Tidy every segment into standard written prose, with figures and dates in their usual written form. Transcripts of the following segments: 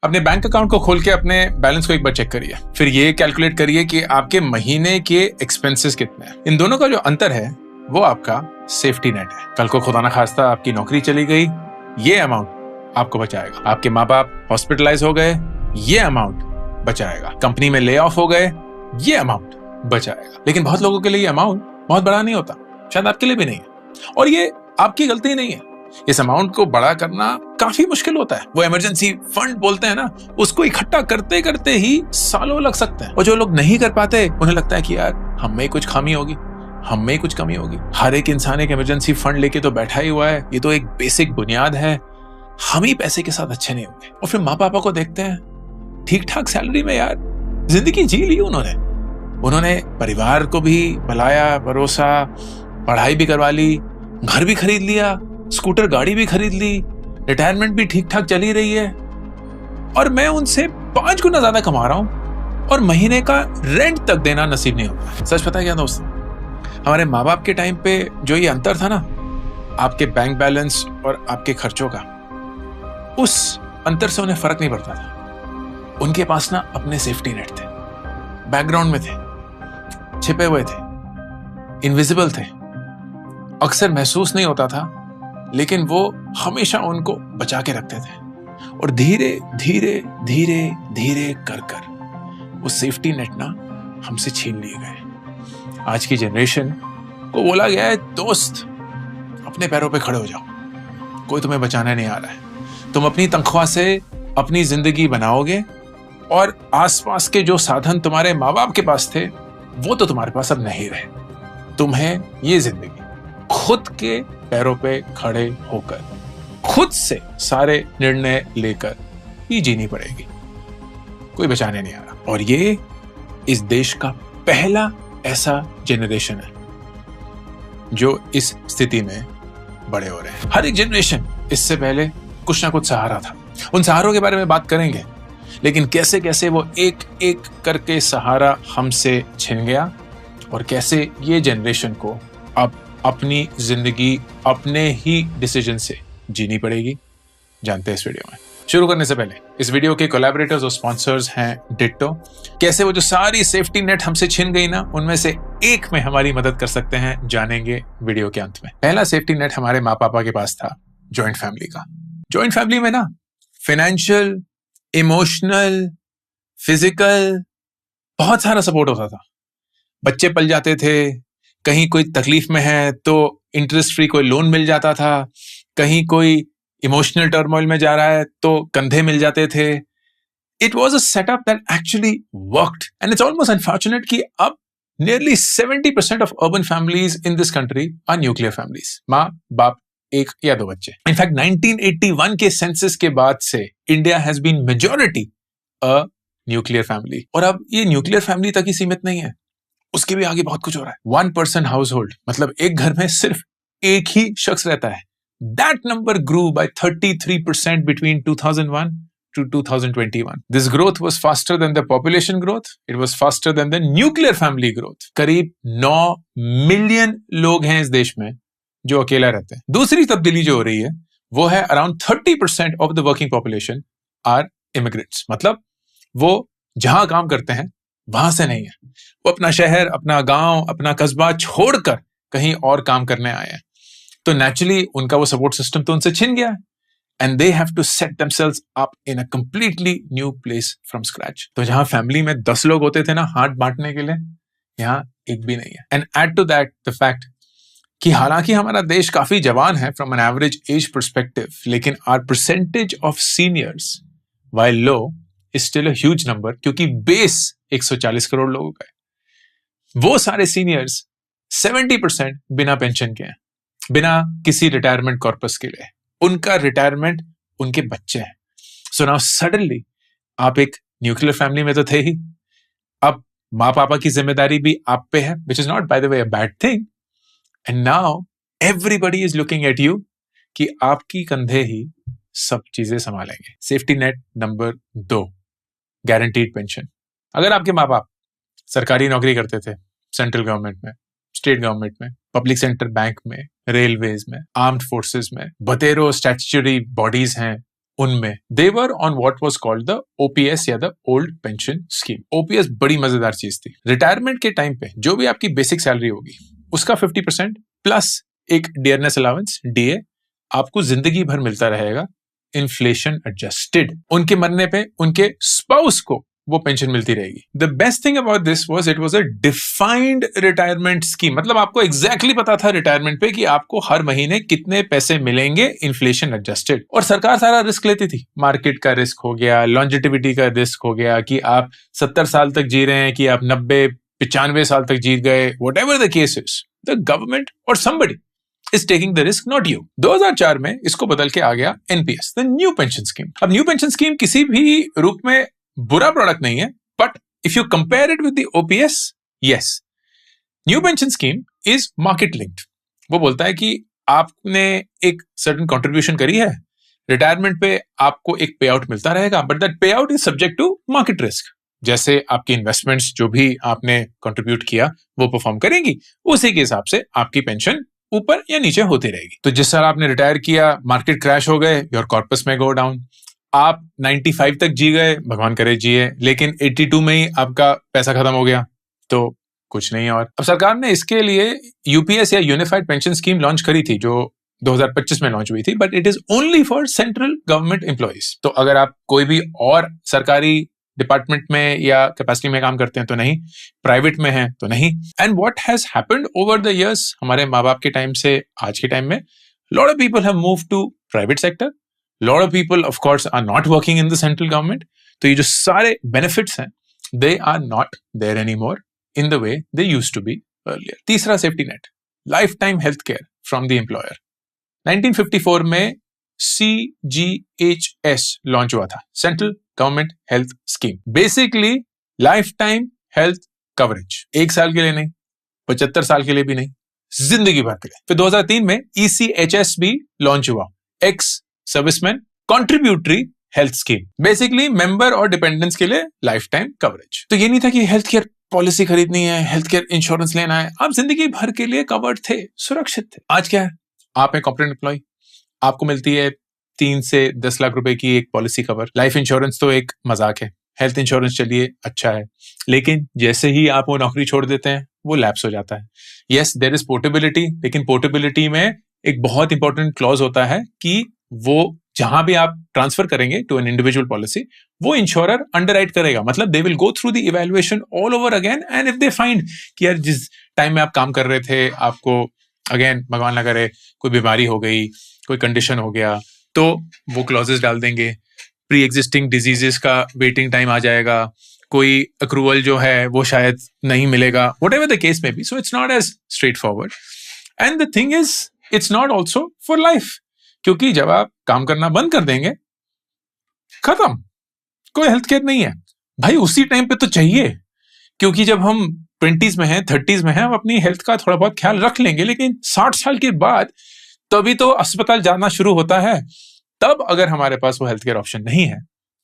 अपने bank account को खोल के अपने बैलेंस को एक बार चेक करिए, फिर ये कैलकुलेट करिए कि आपके महीने के एक्सपेंसेस कितने हैं। इन दोनों का जो अंतर है वो आपका सेफ्टी नेट है। कल को खुदा ना खास्ता आपकी नौकरी चली गई, ये अमाउंट आपको बचाएगा। आपके माँ बाप हॉस्पिटलाइज हो गए, ये अमाउंट बचाएगा। कंपनी में ले ऑफ हो गए, ये अमाउंट बचाएगा। लेकिन बहुत लोगों के लिए ये अमाउंट बहुत बड़ा नहीं होता, शायद आपके लिए भी नहीं है, और ये आपकी गलती नहीं है। इस अमाउंट को बड़ा करना काफी मुश्किल होता है। वो इमरजेंसी फंड बोलते हैं ना, उसको इकट्ठा करते करते ही सालों लग सकते हैं। और जो लोग नहीं कर पाते उन्हें लगता है कि यार हम में कुछ खामी होगी, हम में कुछ कमी होगी। हर एक इंसान एक इमरजेंसी फंड लेके तो बैठा ही हुआ है, ये तो एक बेसिक बुनियाद है। हम ही पैसे के साथ अच्छे नहीं होंगे। और फिर माँ पापा को देखते हैं ठीक ठाक सैलरी में यार जिंदगी जी ली उन्होंने परिवार को भी बुलाया, परोसा, पढ़ाई भी करवा ली, घर भी खरीद लिया, स्कूटर गाड़ी भी खरीद ली, रिटायरमेंट भी ठीक ठाक चली रही है, और मैं उनसे 5 गुना ज्यादा कमा रहा हूं और महीने का रेंट तक देना नसीब नहीं होता। सच पता है क्या दोस्त, हमारे माँ बाप के टाइम पे जो ये अंतर था ना, आपके बैंक बैलेंस और आपके खर्चों का, उस अंतर से उन्हें फर्क नहीं पड़ता था। उनके पास ना अपने सेफ्टी नेट थे, बैकग्राउंड में थे, छिपे हुए थे, इनविजिबल थे, अक्सर महसूस नहीं होता था, लेकिन वो हमेशा उनको बचा के रखते थे। और धीरे धीरे धीरे धीरे कर कर वो सेफ्टी नेट ना हमसे छीन लिए गए। आज की जनरेशन को बोला गया है, दोस्त अपने पैरों पे खड़े हो जाओ, कोई तुम्हें बचाने नहीं आ रहा है। तुम अपनी तनख्वाह से अपनी जिंदगी बनाओगे, और आसपास के जो साधन तुम्हारे माँ बाप के पास थे वो तो तुम्हारे पास अब नहीं रहे। तुम्हें ये जिंदगी खुद के पैरों पे खड़े होकर, खुद से सारे निर्णय लेकर ही जीनी पड़ेगी। कोई बचाने नहीं आ रहा। और ये इस देश का पहला ऐसा जनरेशन है जो इस स्थिति में बड़े हो रहे हैं। हर एक जनरेशन इससे पहले कुछ ना कुछ सहारा था। उन सहारों के बारे में बात करेंगे, लेकिन कैसे कैसे वो एक एक करके सहारा हमसे छिन गया, और कैसे ये जनरेशन को अब अपनी जिंदगी अपने ही डिसीजन से जीनी पड़ेगी, जानते हैं इस वीडियो में। शुरू करने से पहले इस वीडियो के कोलैबोरेटर्स और स्पॉन्सर्स हैं डिट्टो। कैसे वो जो सारी सेफ्टी नेट हमसे छिन गई ना, उनमें से एक में हमारी मदद कर सकते हैं, जानेंगे वीडियो के अंत में। पहला सेफ्टी नेट हमारे माँ पापा के पास था, जॉइंट फैमिली का। जॉइंट फैमिली में ना फाइनेंशियल, इमोशनल, फिजिकल बहुत सारा सपोर्ट होता था। बच्चे पल जाते थे, कहीं कोई तकलीफ में है तो इंटरेस्ट फ्री कोई लोन मिल जाता था, कहीं कोई इमोशनल टर्मोइल में जा रहा है तो कंधे मिल जाते थे। It was a setup that actually worked, and it's almost unfortunate कि अब nearly 70% of urban families in this country are nuclear families. माँ बाप एक या दो बच्चे। इनफैक्ट 1981 के सेंसस के बाद से India has been majority a nuclear family. और अब ये न्यूक्लियर फैमिली तक ही सीमित नहीं है, उसके भी आगे बहुत कुछ हो रहा है। 1% हाउस होल्ड, मतलब एक घर में सिर्फ एक ही शख्स रहता है। That number grew by 33% between 2001 to 2021. This growth was faster than the population growth. It was faster than the nuclear family growth. करीब 9 मिलियन लोग हैं इस देश में जो अकेला रहते हैं। दूसरी तब्दीली जो हो रही है वो है around 30% of the working population are immigrants. मतलब वो जहां काम करते हैं वहां से नहीं है, वो अपना शहर, अपना गांव, अपना कस्बा छोड़कर कहीं और काम करने आए हैं। तो नेचुरली उनका वो सपोर्ट सिस्टम तो उनसे छिन गया है, and they have to set themselves up in a completely new place from scratch. तो जहां फैमिली में 10 लोग होते थे ना हाथ बांटने के लिए, यहाँ एक भी नहीं है। And add to that the fact कि हालांकि हमारा देश काफी जवान है from an average age perspective, लेकिन our percentage of seniors while low is still a huge number, क्योंकि बेस 140 करोड़ लोगों का है। वो सारे सीनियर्स 70% बिना पेंशन के हैं, बिना किसी रिटायरमेंट कॉर्पस के लिए। उनका रिटायरमेंट उनके बच्चे हैं। सो नाउ सडनली आप एक न्यूक्लियर फैमिली में तो थे ही, अब माँ पापा की जिम्मेदारी भी आप पे है, which is not by the way a bad thing. And now everybody is looking at you कि आपकी कंधे ही सब चीजें संभालेंगे। Safety net number 2, guaranteed pension. अगर आपके माँ बाप सरकारी नौकरी करते थे, सेंट्रल गवर्नमेंट में, स्टेट गवर्नमेंट में, पब्लिक सेक्टर बैंक में, रेलवेज में, आर्म्ड फोर्सेस में, बतेरो स्टैट्यूटरी बॉडीज हैं, उनमें they were on what was called the OPS या the old pension scheme. OPS बड़ी मजेदार चीज थी। रिटायरमेंट के टाइम पे जो भी आपकी बेसिक सैलरी होगी उसका 50% प्लस एक डियरनेस अलाउंस डीए आपको जिंदगी भर मिलता रहेगा, इन्फ्लेशन एडजस्टेड। उनके मरने पे उनके स्पाउस को वो पेंशन मिलती रहेगी। The best thing about this was it was a defined retirement scheme. मतलब आपको एग्जैक्टली पता था रिटायरमेंट पे कि आपको हर महीने कितने पैसे मिलेंगे, इन्फ्लेशन एडजस्टेड। और सरकार सारा रिस्क लेती थी। मार्केट का रिस्क हो गया, लॉन्जेटिविटी का रिस्क हो गया कि आप 70 साल तक जी रहे हैं कि आप 90-95 साल तक जीत गए, what ever the case is, the government और somebody is taking the risk, not you। 2004 में इसको बदल के आ गया NPS, the new pension scheme. अब न्यू पेंशन स्कीम किसी भी रूप में बुरा प्रोडक्ट नहीं है, but if you compare it with the OPS, yes, new pension scheme is market linked. वो बोलता है कि आपने एक सर्टेन कंट्रीब्यूशन करी है, रिटायरमेंट पे आपको एक पे आउट मिलता रहेगा, but that pay out is subject to market risk. जैसे आपकी इन्वेस्टमेंट्स जो भी आपने कंट्रीब्यूट किया वो परफॉर्म करेंगी, उसी के हिसाब से आपकी पेंशन ऊपर या नीचे होती रहेगी। तो जिस साल आपने रिटायर किया, मार्केट क्रैश हो गए, योर कॉर्पस में गो डाउन, आप 95 तक जी गए, भगवान करे जिए, लेकिन 82 में ही आपका पैसा खत्म हो गया, तो कुछ नहीं। और अब सरकार ने इसके लिए यूपीएस या यूनिफाइड पेंशन स्कीम लॉन्च करी थी, जो 2025 में लॉन्च हुई थी, but it is only for central government employees. तो अगर आप कोई भी और सरकारी डिपार्टमेंट में या कैपेसिटी में काम करते हैं तो नहीं, प्राइवेट में है तो नहीं। And what has happened over the years, हमारे माँ बाप के टाइम से आज के टाइम में, lot of people have moved to private sector, lot of people of course are not working in the central government. तो ये जो सारे बेनिफिट्स हैं, they are not there anymore in the way they used to be earlier. तीसरा safety net, lifetime health care from the employer. 1954 में CGHS launch हुआ था, central government health scheme. Basically lifetime health coverage, 1 साल के लिए नहीं, 75 साल के लिए भी नहीं, जिंदगी भर के लिए। फिर 2003 में ECHS भी लॉन्च हुआ, ex serviceman contributory health scheme. Basically member और डिपेंडेंट्स के लिए लाइफ टाइम कवरेज। तो ये नहीं था कि हेल्थ केयर पॉलिसी खरीदनी है, हेल्थ केयर इंश्योरेंस लेना है, आप जिंदगी भर के लिए कवर्ड थे, सुरक्षित थे। आज क्या है, आप एक कॉर्पोरेट एम्प्लॉय, आपको मिलती है 3 से 10 लाख रुपए की एक पॉलिसी कवर। लाइफ इंश्योरेंस तो एक मजाक है, हेल्थ इंश्योरेंस चलिए अच्छा है, लेकिन जैसे ही आप वो नौकरी छोड़ देते हैं वो लैप्स हो जाता है। यस, देयर इज पोर्टेबिलिटी, लेकिन पोर्टेबिलिटी में एक बहुत इंपॉर्टेंट क्लॉज होता है कि वो जहां भी आप ट्रांसफर करेंगे टू एन इंडिविजुअल पॉलिसी, वो इंश्योरर अंडरराइट करेगा। मतलब they will go through the evaluation all over again, and if they find कि यार जिस टाइम में आप काम कर रहे थे आपको अगेन भगवान ना करे कोई बीमारी हो गई, कोई कंडीशन हो गया, तो वो क्लॉजेस डाल देंगे। प्री एग्जिस्टिंग डिजीजेस का वेटिंग टाइम आ जाएगा, कोई अक्रूवल जो है वो शायद नहीं मिलेगा, व्हाटएवर द केस में बी। So it's not as straightforward, and the thing is it's not also for life, क्योंकि जब आप काम करना बंद कर देंगे, खत्म, कोई हेल्थ केयर नहीं है भाई। उसी टाइम पे तो चाहिए, क्योंकि जब हम 20s में हैं, 30s में हैं, हम अपनी हेल्थ का थोड़ा बहुत ख्याल रख लेंगे, लेकिन 60 साल के बाद तभी तो अस्पताल जाना शुरू होता है। तब अगर हमारे पास वो हेल्थ केयर ऑप्शन नहीं है,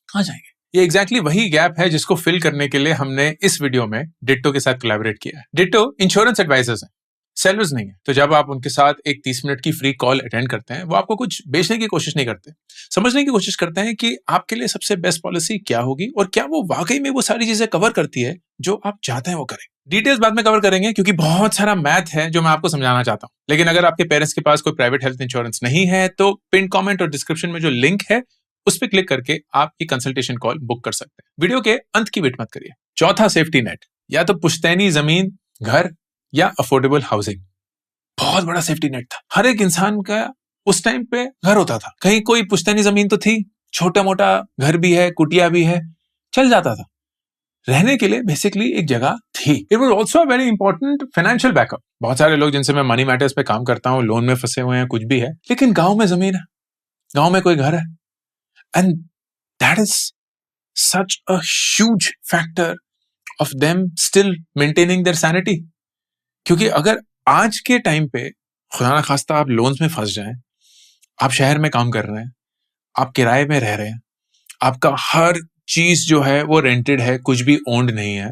कहां जाएंगे? ये एग्जैक्टली वही गैप है जिसको फिल करने के लिए हमने इस वीडियो में डिट्टो के साथ कोलैबोरेट किया है। डिट्टो इंश्योरेंस एडवाइजर्स हैं, सेलर्स नहीं है। तो जब आप उनके साथ एक 30 मिनट की फ्री कॉल अटेंड करते हैं, वो आपको कुछ बेचने की कोशिश नहीं करते, समझने की कोशिश करते हैं कि आपके लिए सबसे बेस्ट पॉलिसी क्या होगी और क्या वो वाकई में वो सारी चीजें कवर करती है जो आप चाहते हैं वो करें। डिटेल्स बाद में कवर करेंगे, क्योंकि बहुत सारा मैथ है जो मैं आपको समझाना चाहता हूं। लेकिन अगर आपके पेरेंट्स के पास कोई प्राइवेट हेल्थ इंश्योरेंस नहीं है, तो पिन कमेंट और डिस्क्रिप्शन में जो लिंक है उस पर क्लिक करके आप ये कंसल्टेशन कॉल बुक कर सकते हैं। वीडियो के अंत की वेट मत करिए। चौथा सेफ्टी नेट, या तो पुश्तैनी जमीन, घर, या अफोर्डेबल हाउसिंग। बहुत बड़ा सेफ्टी नेट था। हर एक इंसान का उस टाइम पे घर होता था, कहीं कोई पुश्तैनी जमीन तो थी, छोटा मोटा घर भी है, कुटिया भी है, चल जाता था। रहने के लिए बेसिकली एक जगह थी। It was also a very important financial backup. बहुत सारे लोग जिनसे मैं मनी मैटर्स पे काम करता हूँ, लोन में फंसे हुए हैं, कुछ भी है, लेकिन गांव में जमीन है, गांव में कोई घर है, and that is such a huge factor of them still maintaining their sanity. क्योंकि अगर आज के टाइम पे खुदा ना खास्ता आप लोन्स में फंस जाएं, आप शहर में काम कर रहे हैं, आप किराए में रह रहे हैं, आपका हर चीज जो है वो रेंटेड है, कुछ भी ओन्ड नहीं है,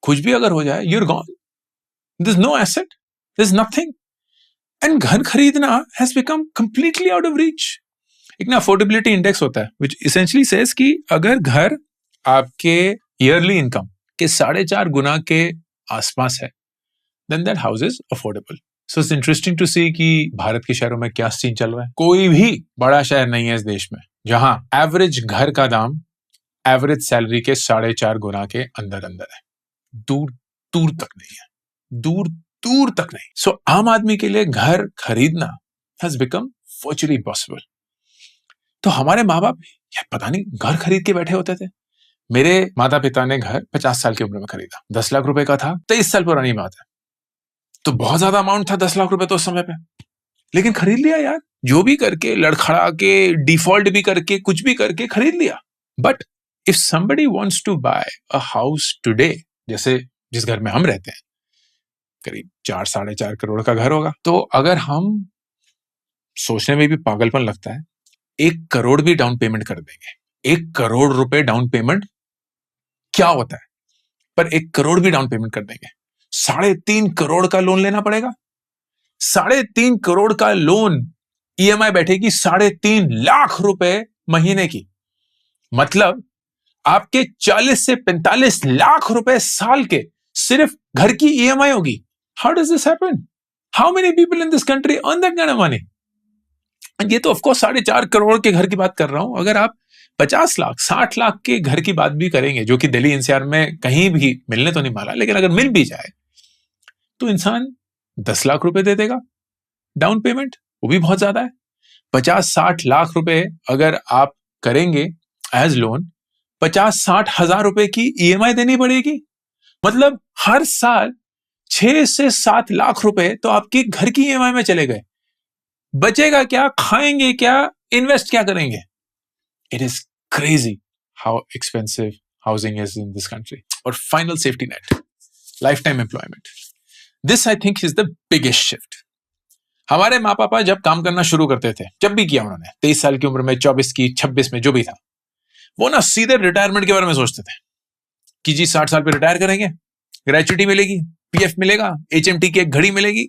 कुछ भी अगर हो जाए, you're gone. There's no asset, there's nothing. And घर खरीदना has become completely out of reach. एक ना अफोर्डेबिलिटी इंडेक्स होता है विच इसेंशियली सेज कि अगर घर आपके ईयरली इनकम के 4.5 गुना के आसपास है then that house is affordable. So it's interesting to see कि भारत के शहरों में क्या सीन चल रहा है. कोई भी बड़ा शहर नहीं है इस देश में जहां एवरेज घर का दाम एवरेज सैलरी के 4.5 गुना के अंदर अंदर है. दूर दूर तक नहीं है, दूर दूर तक नहीं. सो आम आदमी के लिए घर खरीदना हैज बिकम वर्चुअली इम्पॉसिबल. तो हमारे माँ बाप यार पता नहीं घर खरीद के बैठे होते थे. मेरे माता पिता ने घर 50 साल की उम्र में खरीदा. 10 लाख रुपए का था. 23 साल पुरानी बात है. तो बहुत ज्यादा अमाउंट था 10 लाख रुपए तो उस समय पे, लेकिन खरीद लिया यार. जो भी करके, लड़खड़ा के, डिफॉल्ट भी करके, कुछ भी करके खरीद लिया. But if somebody wants to buy a house today, जैसे जिस घर में हम रहते हैं करीब 4-4.5 करोड़ का घर होगा, तो अगर हम सोचने में भी पागलपन लगता है 1 करोड़ भी डाउन पेमेंट कर देंगे. 1 करोड़ रुपए डाउन पेमेंट क्या होता है, पर 1 करोड़ भी डाउन पेमेंट कर देंगे. 3.5 करोड़ का लोन लेना पड़ेगा. 3.5 करोड़ का लोन ईएमआई बैठेगी 3.5 लाख रुपए महीने की. मतलब आपके 40 से 45 लाख रुपए साल के सिर्फ घर की ईएमआई होगी. How does this happen? How many people in this country earn that kind of money? ये तो ऑफकोर्स 4.5 करोड़ के घर की बात कर रहा हूं. अगर आप 50 लाख 60 लाख के घर की बात भी करेंगे, जो कि दिल्ली एनसीआर में कहीं भी मिलने तो नहीं वाला, लेकिन अगर मिल भी जाए तो इंसान 10 लाख रुपए दे देगा डाउन पेमेंट. वो भी बहुत ज्यादा है. 50-60 लाख रुपए अगर आप करेंगे एज लोन, 50-60 हजार रुपए की ईएमआई देनी पड़ेगी. मतलब हर साल 6 से 7 लाख रुपए तो आपके घर की ईएमआई में चले गए. बचेगा क्या? खाएंगे क्या? इन्वेस्ट क्या करेंगे? It is crazy how expensive housing is in this country. और final safety net, lifetime employment. This I think is the biggest shift. हमारे माँ पापा जब काम करना शुरू करते थे, जब भी किया उन्होंने, 23 साल की उम्र में, 24 की, 26 में, जो भी था, वो ना सीधे रिटायरमेंट के बारे में सोचते थे कि जी 60 साल पे रिटायर करेंगे, ग्रेचुइटी मिलेगी, पीएफ मिलेगा, एचएमटी की एक घड़ी मिलेगी,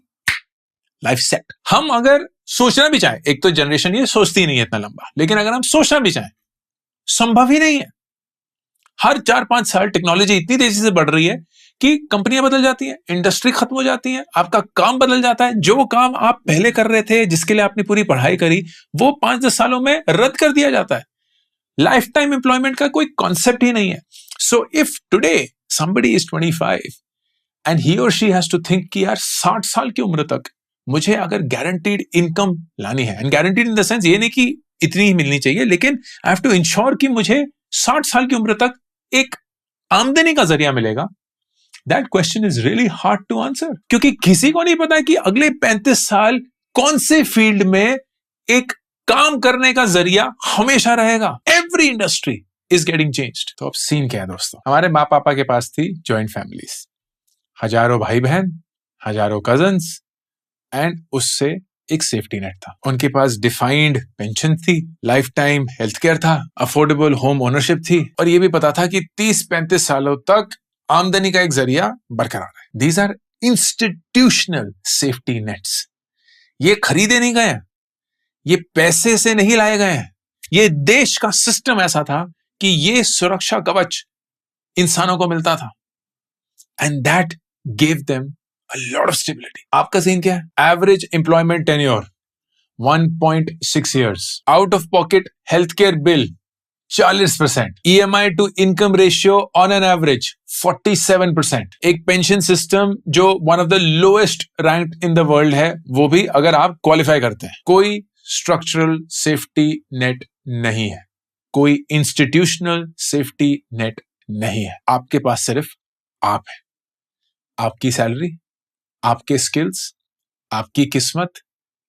लाइफ सेट. हम अगर सोचना भी चाहें, एक तो जनरेशन ये सोचती नहीं है इतना लंबा, लेकिन अगर हम सोचना भी चाहें संभव ही नहीं है. हर 4-5 साल टेक्नोलॉजी इतनी तेजी से बढ़ रही है कि कंपनियां बदल जाती हैं, इंडस्ट्री खत्म हो जाती है, आपका काम बदल जाता है. जो काम आप पहले कर रहे थे, जिसके लिए आपने पूरी पढ़ाई करी, वो 5-10 सालों में रद्द कर दिया जाता है. लाइफ टाइम एम्प्लॉयमेंट का कोई कॉन्सेप्ट ही नहीं है. So if today somebody is 25 and he or she has to think कि यार 60 साल की उम्र तक मुझे अगर गारंटीड इनकम लानी है, and guaranteed in the sense ये नहीं कि इतनी ही मिलनी चाहिए, लेकिन आई हैव टू इंश्योर कि मुझे 60 साल की उम्र तक एक आमदनी का जरिया मिलेगा. That question is really hard to answer, क्योंकि किसी को नहीं पता कि अगले 35 साल कौन से फील्ड में एक काम करने का जरिया हमेशा रहेगा. Every industry is getting changed. तो अब सीन क्या है दोस्तों? हमारे माँ पापा के पास थी जॉइंट फैमिलीज, हजारों भाई बहन, हजारों कजन्स, एंड उससे एक सेफ्टी नेट था. उनके पास डिफाइंड पेंशन थी, लाइफ टाइम हेल्थ केयर था, अफोर्डेबल होम ओनरशिप थी, और ये भी पता था कि 30-35 सालों तक आमदनी का एक जरिया बरकरार है. These are institutional safety nets. ये खरीदे नहीं गए, ये पैसे से नहीं लाए गए हैं. ये देश का सिस्टम ऐसा था कि ये सुरक्षा कवच इंसानों को मिलता था, and that gave them a lot of stability. आपका सीन क्या है? Average employment tenure 1.6 years, out of pocket health care bill 40%, EMI to income ratio on an average 47%, एक पेंशन सिस्टम जो one of the lowest ranked in the world है, वो भी अगर आप क्वालिफाई करते हैं. कोई स्ट्रक्चरल सेफ्टी नेट नहीं है, कोई इंस्टीट्यूशनल सेफ्टी नेट नहीं है. आपके पास सिर्फ आप है, आपकी सैलरी, आपके स्किल्स, आपकी किस्मत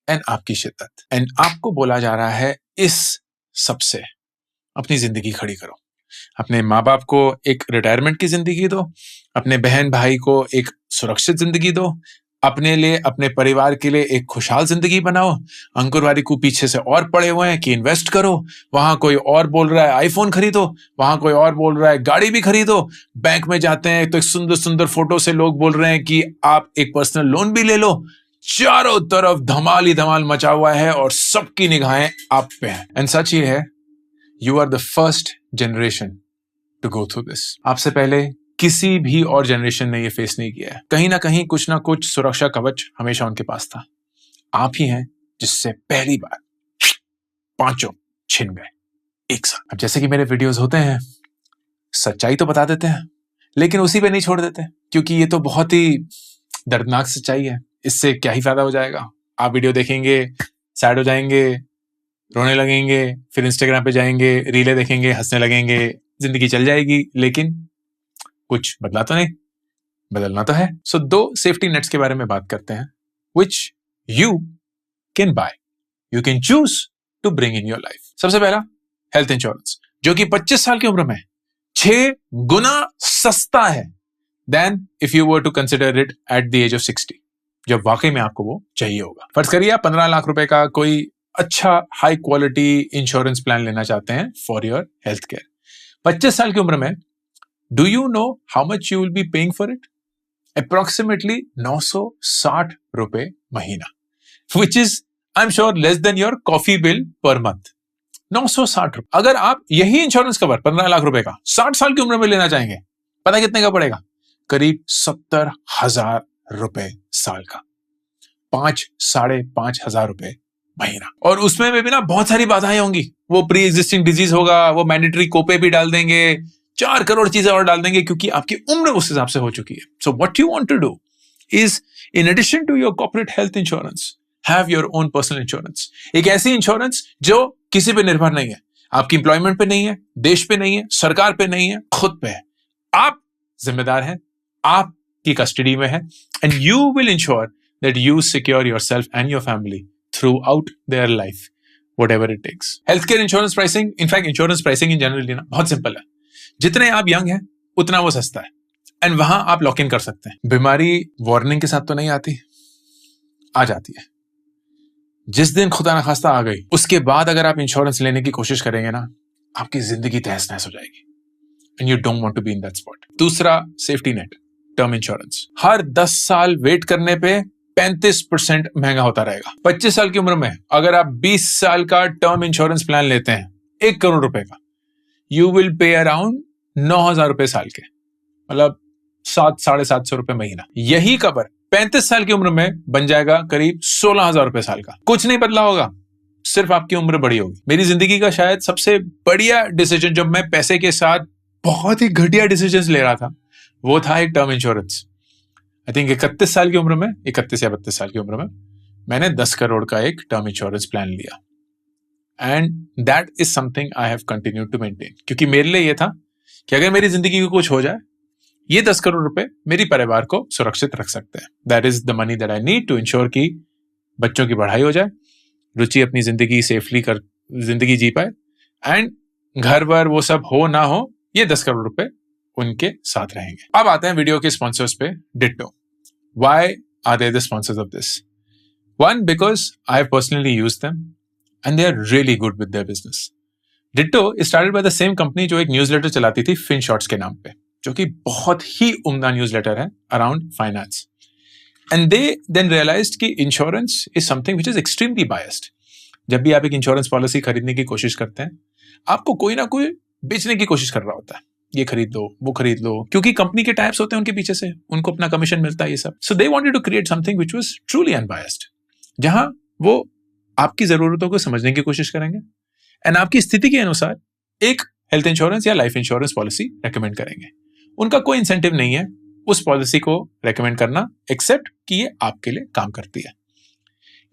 एंड आपकी शिद्दत. एंड आपको बोला जा रहा है इस सबसे अपनी जिंदगी खड़ी करो. अपने माँ बाप को एक रिटायरमेंट की जिंदगी दो, अपने बहन भाई को एक सुरक्षित जिंदगी दो, अपने लिए, अपने परिवार के लिए एक खुशहाल जिंदगी बनाओ. अंकुर वारिकू पीछे से और पड़े हुए हैं कि इन्वेस्ट करो, वहां कोई और बोल रहा है आईफोन खरीदो, वहां कोई और बोल रहा है गाड़ी भी खरीदो. बैंक में जाते हैं तो एक सुंदर सुंदर फोटो से लोग बोल रहे हैं कि आप एक पर्सनल लोन भी ले लो. चारों तरफ धमाल ही धमाल मचा हुआ है और सबकी निगाहें आप पे हैं। एंड सच ये है, you are the first generation to go through this. आपसे पहले किसी भी और जनरेशन ने ये फेस नहीं किया है। कहीं ना कहीं कुछ ना कुछ सुरक्षा कवच हमेशा उनके पास था। आप ही हैं जिससे पहली बार पांचों छिन गए एक साथ। अब जैसे कि मेरे वीडियोस होते हैं, सच्चाई तो बता देते हैं, लेकिन उसी पे नहीं छोड़ देते, क्योंकि ये तो बहुत ही दर्दनाक सच्चाई है। इससे क्या ही फायदा हो जाएगा। आप वीडियो देखेंगे, सैड हो जाएंगे, रोने लगेंगे, फिर इंस्टाग्राम पे जाएंगे, रीलें देखेंगे, हंसने लगेंगे, जिंदगी चल जाएगी, लेकिन कुछ बदला तो नहीं। बदलना तो है। सो 2 सेफ्टी नेट्स के बारे में बात करते हैं, which you can buy, you can choose to bring in your life. सबसे पहला हेल्थ इंश्योरेंस, जो कि 25 साल की उम्र में 6 गुना सस्ता है than if you were to consider it at the age of 60, जब वाकई में आपको वो चाहिए होगा। फर्ज करिए आप 15 लाख रुपए का कोई अच्छा हाई क्वालिटी इंश्योरेंस प्लान लेना चाहते हैं फॉर योर हेल्थ केयर। 25 साल की उम्र में do you know how much you will be paying for it? Approximately 960 रुपए महीना, which is I am sure less than your coffee bill per month. 960 रुपए। अगर आप यही इंश्योरेंस कवर 15 लाख रुपए का 60 साल की उम्र में लेना चाहेंगे, पता कितने का पड़ेगा? करीब 70,000 रुपए साल का, 5,500 रुपए महीना। और उसमें भी ना बहुत सारी बाधाएं होंगी। वो प्री एग्जिस्टिंग डिजीज होगा, वो मैंडेटरी कोपे भी डाल देंगे, 4 करोड़ चीजें और डाल देंगे, क्योंकि आपकी उम्र उस हिसाब से हो चुकी है। So what you want to do is, in addition to your corporate health insurance, have your own personal insurance. एक ऐसी इंश्योरेंस जो किसी पे निर्भर नहीं है, आपकी इंप्लॉयमेंट पे नहीं है, देश पे नहीं है, सरकार पे नहीं है, खुद पे है। आप जिम्मेदार हैं, आपकी कस्टडी में है, and you will ensure that you secure yourself and your family throughout their life, whatever it takes. Health care insurance pricing, in fact insurance pricing in general ना बहुत सिंपल है। जितने आप यंग हैं उतना वो सस्ता है, एंड वहां आप लॉक इन कर सकते हैं। बीमारी वार्निंग के साथ तो नहीं आती, आ जाती है। जिस दिन खुदा ना खास्ता आ गई, उसके बाद अगर आप इंश्योरेंस लेने की कोशिश करेंगे ना, आपकी जिंदगी तहस नहस हो जाएगी, and you don't want to be in that spot. दूसरा सेफ्टी नेट, टर्म इंश्योरेंस। हर 10 साल वेट करने पे 35% महंगा होता रहेगा। 25 साल की उम्र में अगर आप 20 साल का टर्म इंश्योरेंस प्लान लेते हैं 1 करोड़ रुपए का, यू विल पे अराउंड 9,000 रुपए साल के, मतलब 700-750 रुपए महीना। यही कवर 35 साल की उम्र में बन जाएगा करीब 16,000 रुपए साल का। कुछ नहीं बदला होगा, सिर्फ आपकी उम्र बड़ी होगी। मेरी जिंदगी का शायद सबसे बढ़िया डिसीजन, जब मैं पैसे के साथ बहुत ही घटिया डिसीजन ले रहा था, वो था एक टर्म इंश्योरेंस। आई थिंक 31 साल की उम्र में, 31 या 32 साल की उम्र में मैंने 10 करोड़ का एक टर्म इंश्योरेंस प्लान लिया, and that is something I have continued to maintain. क्योंकि मेरे लिए ये था कि अगर मेरी जिंदगी को कुछ हो जाए, ये 10 करोड़ रुपए मेरी परिवार को सुरक्षित रख सकते हैं। That is the money that I need to ensure कि बच्चों की पढ़ाई हो जाए, रुचि अपनी जिंदगी सेफली जिंदगी जी पाए, एंड घर वर वो सब हो ना हो, ये 10 करोड़ रुपए उनके साथ रहेंगे। अब आते हैं वीडियो के स्पॉन्सर्स पे। Ditto. Why are they the sponsors of this? One, because I have personally used them and they are really good with their business. Ditto is started by the same company जो एक newsletter चलाती थी fin shorts के नाम पे, जो कि बहुत ही उम्दा न्यूज़लेटर है around finance. And they then realised कि insurance is something which is extremely biased. जब भी आप एक इंश्योरेंस पॉलिसी खरीदने की कोशिश करते हैं, आपको कोई ना कोई बेचने की कोशिश कर रहा होता है, ये खरीद लो, वो खरीद लो, क्योंकि कंपनी के टाइप्स होते हैं उनके पीछे से, उनको अपना कमीशन मिलता है, ये सब। So they wanted to create something which was truly unbiased, जहां वो आपकी जरूरतों को समझने की कोशिश करेंगे एंड आपकी स्थिति के अनुसार एक हेल्थ इंश्योरेंस या लाइफ इंश्योरेंस पॉलिसी रेकमेंड करेंगे। उनका कोई इंसेंटिव नहीं है उस पॉलिसी को रेकमेंड करना, एक्सेप्ट कि ये आपके लिए काम करती है।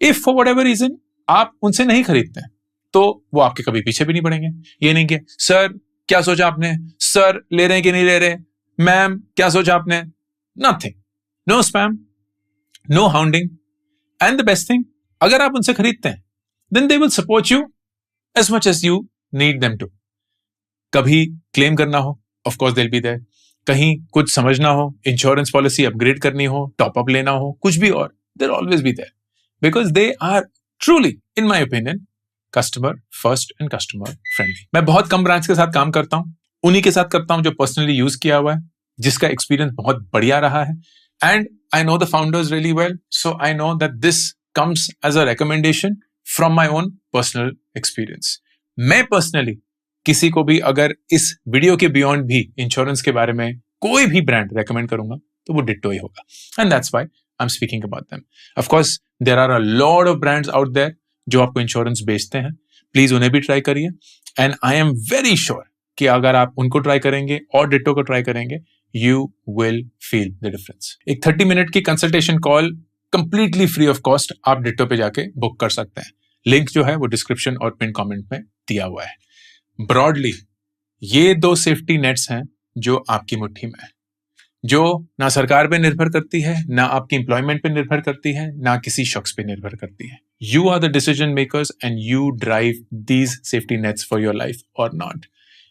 इफ फॉर व्हाटएवर रीजन आप उनसे नहीं खरीदते हैं, तो वो आपके कभी पीछे भी नहीं पड़ेंगे। ये नहीं कि सर क्या सोचा आपने, सर ले रहे हैं कि नहीं ले रहे, मैम क्या सोचा आपने, nothing, no spam, no hounding, and the best thing, अगर आप उनसे खरीदते हैं then they will support you as much as you need them to. कभी क्लेम करना हो, of course they will be there. कहीं कुछ समझना हो, इंश्योरेंस पॉलिसी अपग्रेड करनी हो, टॉप अप लेना हो, कुछ भी और, they will always be there, because they are truly, in my opinion, customer first and customer friendly. मैं बहुत कम ब्रांच के साथ काम करता हूं, उन्हीं के साथ करता हूं जो पर्सनली यूज किया हुआ है, जिसका एक्सपीरियंस बहुत बढ़िया रहा है। And I know the founders really well, so I know that this comes as a recommendation from my own personal experience. मैं personally किसी को भी अगर इस वीडियो के बियॉन्ड भी इंश्योरेंस के बारे में कोई भी ब्रांड रेकमेंड करूंगा तो वो डिट्टो ही होगा. And that's why I am speaking about them. Of course there are a lot of brands out there जो आपको इंश्योरेंस बेचते हैं. प्लीज उन्हें भी ट्राई करिए. And I am very sure कि अगर आप उनको ट्राई करेंगे और डिट्टो को ट्राई करेंगे, you will feel the difference. एक 30 मिनट की consultation call completely free of cost आप डिट्टो पे जाके बुक कर सकते हैं. लिंक जो है वो डिस्क्रिप्शन और पिन कमेंट में दिया हुआ है. ब्रॉडली ये 2 सेफ्टी नेट्स हैं जो आपकी मुट्ठी में है, जो ना सरकार पे निर्भर करती है, ना आपकी एम्प्लॉयमेंट पे निर्भर करती है, ना किसी शख्स पे निर्भर करती है. You are the decision makers and you drive these safety nets for your life और not.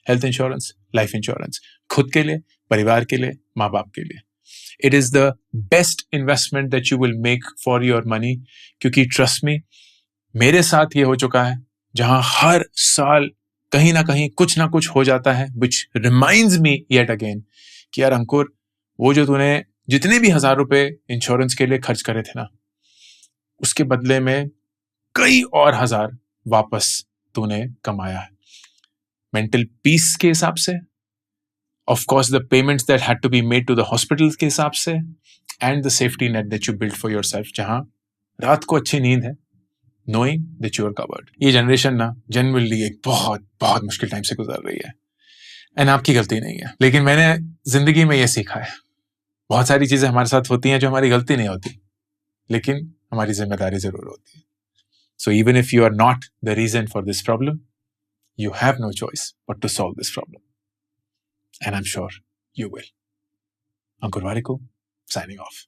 Health insurance, life insurance, खुद के लिए, परिवार के लिए, माँ बाप के लिए. It is the best investment that you will make for your money. क्योंकि ट्रस्ट मी, मेरे साथ ये हो चुका है जहां हर साल कहीं ना कहीं कुछ ना कुछ हो जाता है, which reminds me yet again कि यार अंकुर, वो जो तूने जितने भी 1000 रुपए इंश्योरेंस के लिए खर्च करे थे ना, उसके बदले में कई और 1000 वापस तूने कमाया है. मेंटल पीस के हिसाब से, of course the payments that had to be made to the hospital के हिसाब से, and the safety net that you build for yourself, जहां रात को अच्छी नींद है, knowing that you are covered. ये जनरेशन ना जनरली एक बहुत बहुत मुश्किल टाइम से गुजर रही है. एंड आपकी गलती नहीं है, लेकिन मैंने जिंदगी में ये सीखा है, बहुत सारी चीजें हमारे साथ होती हैं जो हमारी गलती नहीं होती, लेकिन हमारी जिम्मेदारी जरूर होती है. So even if you are not the reason for this problem, you have no choice but to solve this problem. And I am sure you will. Ankur Warikoo, signing of.